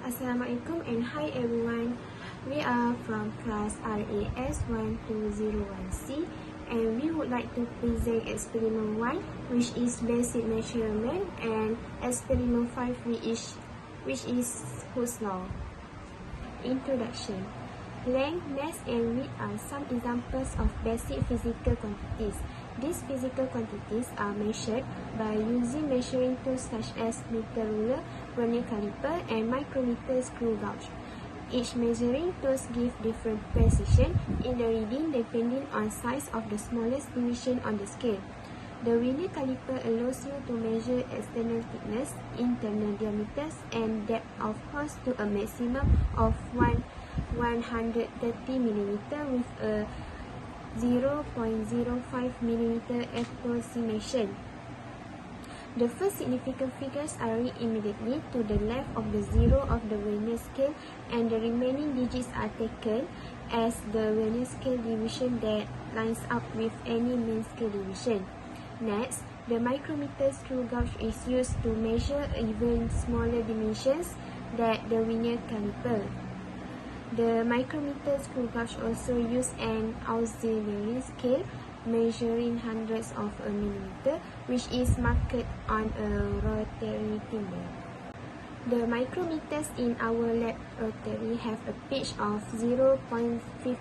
Assalamualaikum and hi everyone. We are from class RAS1201C and we would like to present experiment 1, which is basic measurement, and experiment 5, which is Hooke's law. Introduction. Length, mass and width are some examples of basic physical quantities. These physical quantities are measured by using measuring tools such as meter ruler, vernier caliper, and micrometer screw gauge. Each measuring tools gives different precision in the reading depending on size of the smallest division on the scale. The vernier caliper allows you to measure external thickness, internal diameters, and depth of holes to a maximum of 130 mm with a 0.05 mm approximation. The first significant figures are read immediately to the left of the zero of the vernier scale, and the remaining digits are taken as the vernier scale division that lines up with any mean scale division. Next, the micrometer screw gauge is used to measure even smaller dimensions than the vernier caliper. The micrometer screw gauge also uses an auxiliary scale measuring hundredths of a millimeter, which is mounted on a rotary thimble. The micrometers in our laboratory have a pitch of 0.50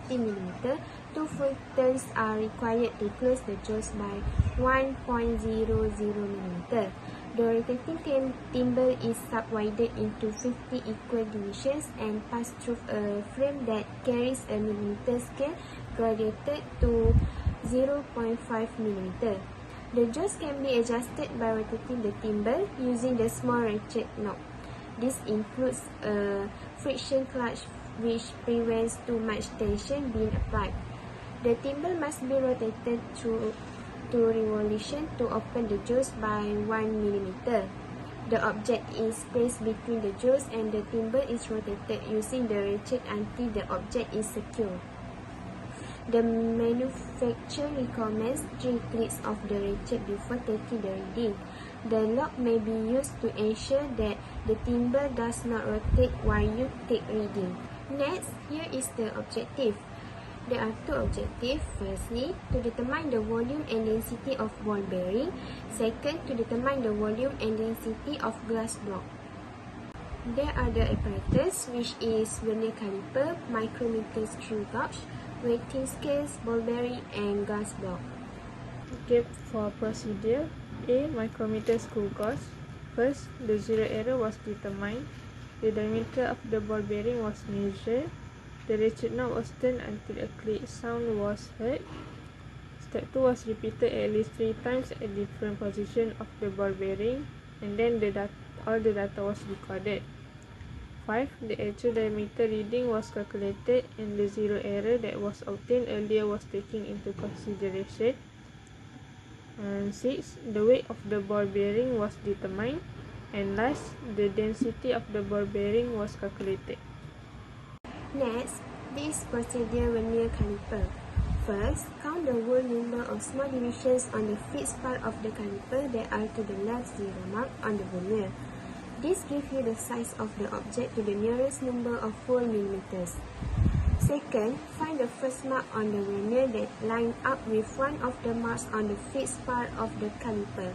mm. 2 full turns are required to close the jaws by 1.00 mm. The rotating thimble is subdivided into 50 equal divisions and passed through a frame that carries a millimeter scale graduated to 0.5 mm. The jaws can be adjusted by rotating the thimble using the small ratchet knob. This includes a friction clutch which prevents too much tension being applied. The thimble must be rotated through 2 revolutions to open the jaws by 1 mm. The object is placed between the jaws and the thimble is rotated using the ratchet until the object is secure. The manufacturer recommends 3 clicks of the ratchet before taking the reading. The lock may be used to ensure that the thimble does not rotate while you take reading. Next, here is the objective. There are 2 objectives. Firstly, to determine the volume and density of ball bearing. Second, to determine the volume and density of glass block. There are the apparatus, which is vernier caliper, micrometer screw gauge, weighting scales, ball bearing, and glass block. Okay, for procedure, A. Micrometer screw gauge. First, the zero error was determined. The diameter of the ball bearing was measured. The ratchet knob was turned until a click sound was heard. Step 2 was repeated at least 3 times at different positions of the ball bearing, and then all the data was recorded. 5. The actual diameter reading was calculated, and the zero error that was obtained earlier was taken into consideration. And 6. The weight of the ball bearing was determined, and last, the density of the ball bearing was calculated. Next, this procedure vernier caliper. First, count the whole number of small divisions on the fixed part of the caliper that are to the left zero mark on the vernier. This gives you the size of the object to the nearest number of whole millimeters. Second, find the first mark on the vernier that line up with one of the marks on the fixed part of the caliper.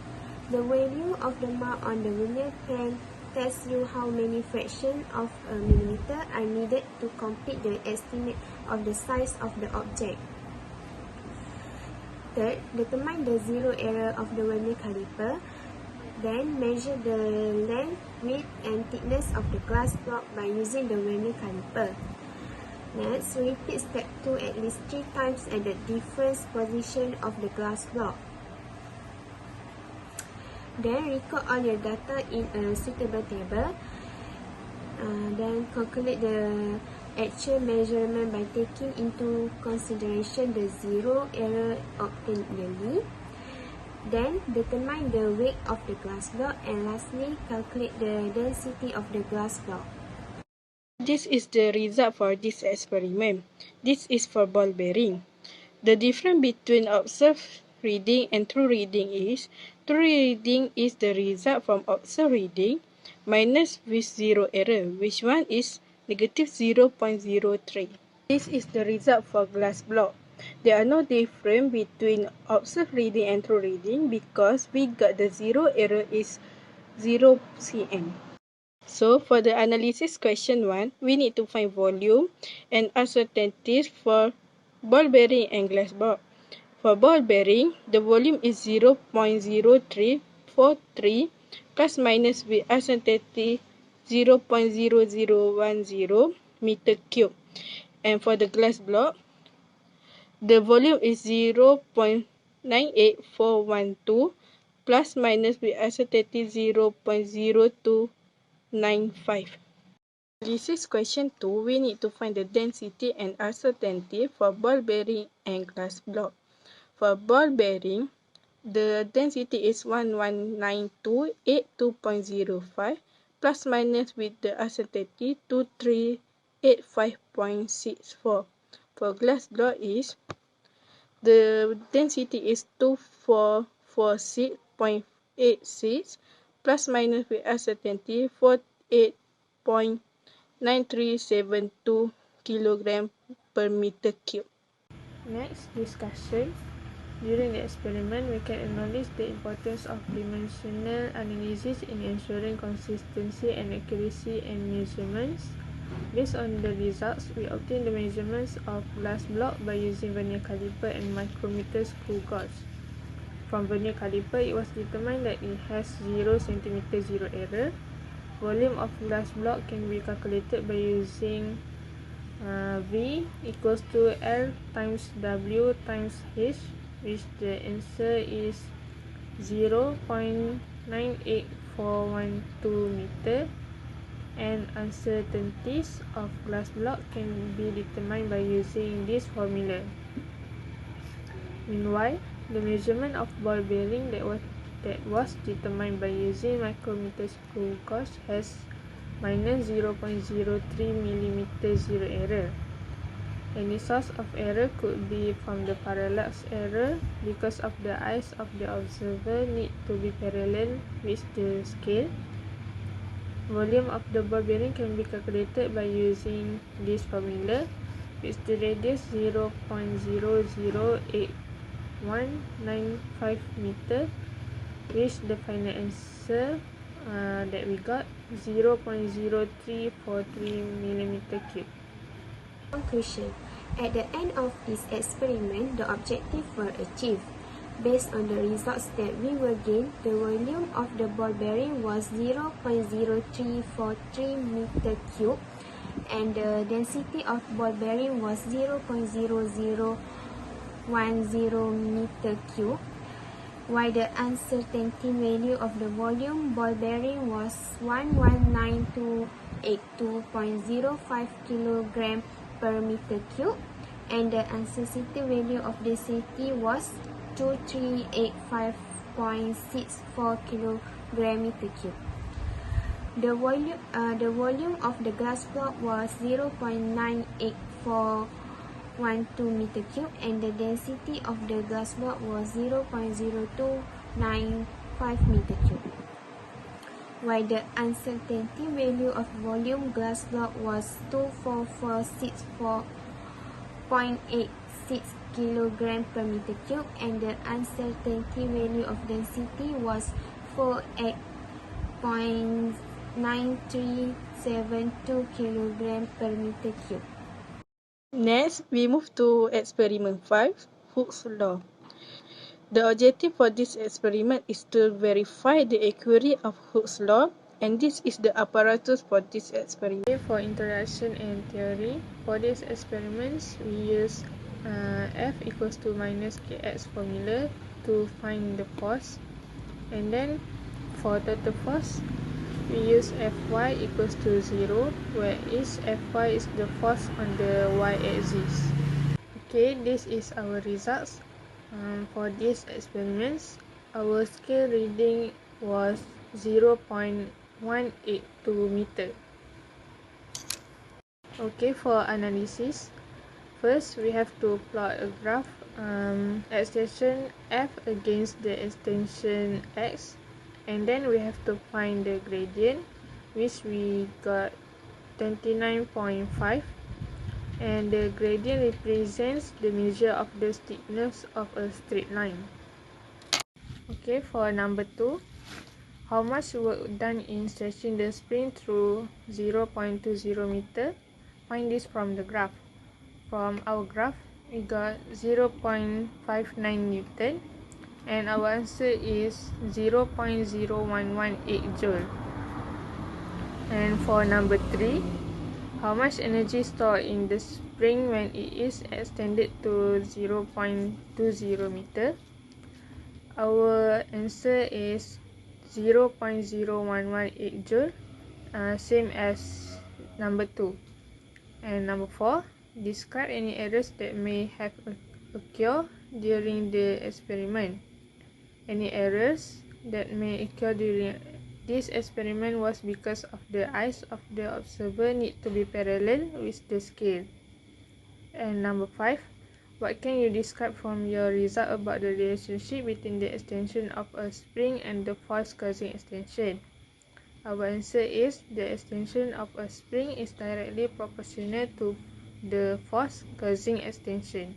The value of the mark on the vernier can tells you how many fractions of a millimeter are needed to complete the estimate of the size of the object. Third, determine the zero error of the vernier caliper. Then measure the length, width, and thickness of the glass block by using the vernier caliper. Next, repeat step 2 at least 3 times at the different position of the glass block. Then record all your data in a suitable table. Then calculate the actual measurement by taking into consideration the zero error obtained early. Then determine the weight of the glass block, and lastly calculate the density of the glass block. This is the result for this experiment. This is for ball bearing. The difference between observed reading and true reading is, true reading is the result from observed reading. minus with zero error, which one is negative 0.03. This is the result for glass block. There are no difference between observed reading and true reading because we got the zero error is 0 cm. So for the analysis question 1, we need to find volume and uncertainties for ball bearing and glass block. For ball bearing, the volume is 0.0343 plus minus with uncertainty 0.0010 meter cube. And for the glass block, the volume is 0.98412 plus minus with uncertainty 0.0295. This is question 2. We need to find the density and uncertainty for ball bearing and glass block. For ball bearing, the density is 119282.05 plus minus with the uncertainty 2385.64. For glass block is the density is 2446.86 plus minus with uncertainty 48.9372 kg per meter cube. Next discussion. During the experiment, we can acknowledge the importance of dimensional analysis in ensuring consistency and accuracy in measurements. Based on the results, we obtained the measurements of glass block by using vernier caliper and micrometer screw gauge. From vernier caliper, it was determined that it has 0 cm zero error. Volume of glass block can be calculated by using V equals to L times W times H, which the answer is 0.98412 meter, and uncertainties of glass block can be determined by using this formula. Meanwhile, the measurement of ball bearing that was determined by using micrometer screw gauge has minus 0.03 mm zero error. Any source of error could be from the parallax error because of the eyes of the observer need to be parallel with the scale. Volume of the ball bearing can be calculated by using this formula, with the radius 0.008195 meter, which the final answer that we got 0.0343 millimeter cube. Conclusion. At the end of this experiment, the objective were achieved. Based on the results that we were gained, the volume of the ball bearing was 0.0343 meter cube, and the density of ball bearing was 0.0010 meter cube, while the uncertainty value of the volume ball bearing was 119282.05 kg per meter cube, and the uncertainty value of density was 2385.64 kg meter cube. The volume of the glass block was 0.98412 meter cube, and the density of the glass block was 0.0295 meter cube, while the uncertainty value of volume glass block was 24464.86 kg per meter cube, and the uncertainty value of density was 48.9372 kg per meter cube. Next, we move to experiment 5, Hooke's law. The objective for this experiment is to verify the accuracy of Hooke's law, and this is the apparatus for this experiment. For introduction and theory, for these experiments, we use F equals to minus Kx formula to find the force, and then for total force, we use Fy equals to 0, where Fy is the force on the y-axis. Okay, this is our results. For these experiments, our scale reading was 0.182 meter. Okay, for analysis, first we have to plot a graph extension F against the extension X, and then we have to find the gradient. which we got 29.5, and the gradient represents the measure of the steepness of a straight line. Okay, for number 2, how much work done in stretching the spring through 0.20 meter? Find this from the graph. From our graph, we got 0.59 Newton, and our answer is 0.0118 Joule. And for number 3, how much energy stored in the spring when it is extended to 0.20 meter? Our answer is 0.0118 Joule, same as number 2. And number 4, describe any errors that may have occurred during the experiment. Any errors that may occur during this experiment was because of the eyes of the observer need to be parallel with the scale. And number 5, what can you describe from your result about the relationship between the extension of a spring and the force causing extension? Our answer is the extension of a spring is directly proportional to the force causing extension.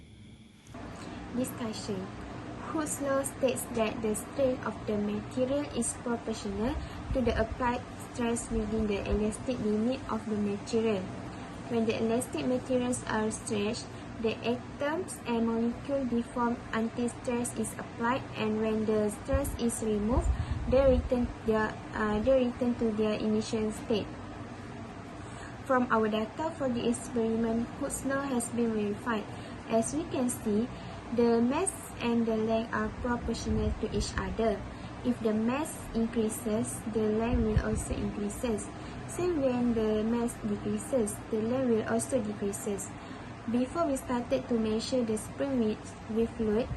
Discussion. Hooke's law states that the strength of the material is proportional to the applied stress within the elastic limit of the material. When the elastic materials are stretched, the atoms and molecules deform until stress is applied, and when the stress is removed, they return to their initial state. From our data for the experiment, Hooke's law has been verified. As we can see, the mass and the length are proportional to each other. If the mass increases, the length will also increases. Same when the mass decreases, the length will also decreases. Before we started to measure the spring with load,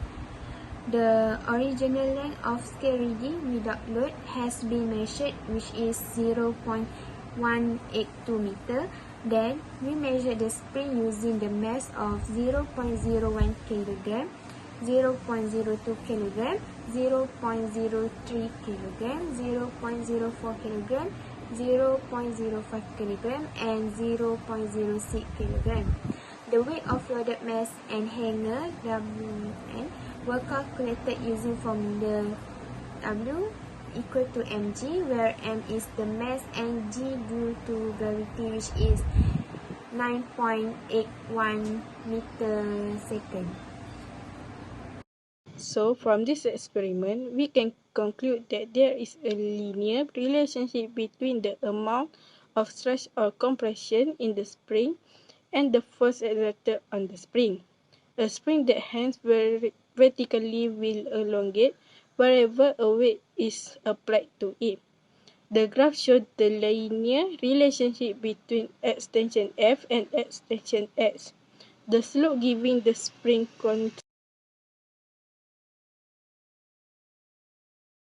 the original length of scale reading without load has been measured, which is 0.182 meter. Then we measured the spring using the mass of 0.01 kg, 0.02 kg, 0.03 kg, 0.04 kg, 0.05 kg, and 0.06 kg. The weight of loaded mass and hanger WN were calculated using formula W equal to mg, where m is the mass and g due to gravity, which is 9.81 meter second. So, from this experiment, we can conclude that there is a linear relationship between the amount of stress or compression in the spring and the force exerted on the spring. A spring that hangs vertically will elongate wherever a weight is applied to it. The graph shows the linear relationship between extension F and extension X. The slope giving the spring control